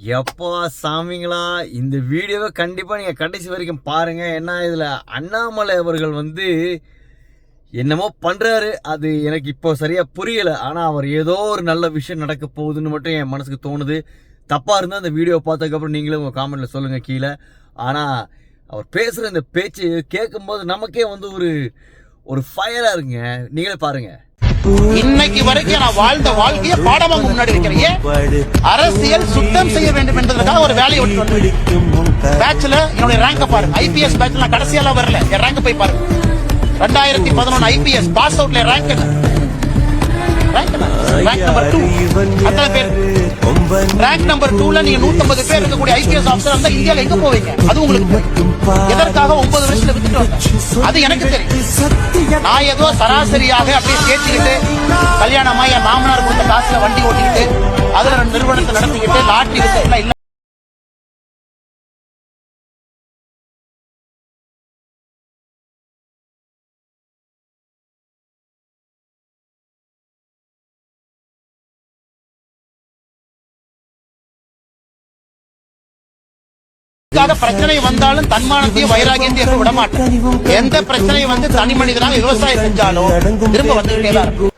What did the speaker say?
எப்பா சாமிங்களா, இந்த வீடியோவை கண்டிப்பாக நீங்கள் கடைசி வரைக்கும் பாருங்கள். ஏன்னா இதில் அண்ணாமலை அவர்கள் என்னமோ பண்ணுறாரு. அது எனக்கு இப்போ சரியாக புரியலை. ஆனால் அவர் ஏதோ ஒரு நல்ல விஷயம் நடக்க போகுதுன்னு மட்டும் என் மனசுக்கு தோணுது. தப்பாக இருந்தால் அந்த வீடியோவை பார்த்ததுக்கப்புறம் நீங்களே உங்கள் காமெண்ட்டில் சொல்லுங்கள் கீழே. ஆனால் அவர் பேசுகிற இந்த பேச்சு கேட்கும்போது நமக்கே ஒரு ஃபயராக இருக்குங்க. நீங்களே பாருங்கள். இன்னைக்கு வரைக்கும் நான் வாழ்ந்த வாழ்க்கையை பாடமா முன்னாடி வைக்கிறேன். அரசியல் சுத்தம் செய்ய வேண்டும் என்பதற்காக ஒரு வேலையை விட்டு வந்தேன். பேட்ச்ல என்னுடைய ரேங்க பாருங்க. ஐபிஎஸ் பேட்ச்ல நான் கடைசியெல்லாம் வரல. என் ரேங்க் போய் பாருங்க. 2011 ஐபிஎஸ் பாஸ் அவுட்ல ரேங்க் நம்பர் 2. அத்தனை பேர் ரேங்க் நம்பர் 2ல நீங்க 150 பேர் இருக்கக்கூடிய ஐபிஎஸ் ஆஃபீஸர் இருந்தா இந்தியால எங்க போவீங்க? அது உங்களுக்கு எதற்காக 9 வருஷத்துல விட்டுட்டு அது எனக்கு தெரியும். நான் ஏதோ சராசரியாக அப்படியே சேர்த்துக்கிட்டு கல்யாணமா என் மாமனார் கொடுத்த காசுல வண்டி ஓட்டிக்கிட்டு அதுல நிறுவனத்தை நடத்திக்கிட்டு லாட்டரி விசைட்லாம் இல்ல. பிரச்சனை வந்தாலும் தன்மானத்தையும் வைராகியத்தையும் விட மாட்டேன். எந்த பிரச்சனை தனி மனிதனாக விவசாயம் செஞ்சாலும் திரும்ப வந்துகிட்டே தான் இருக்கும்.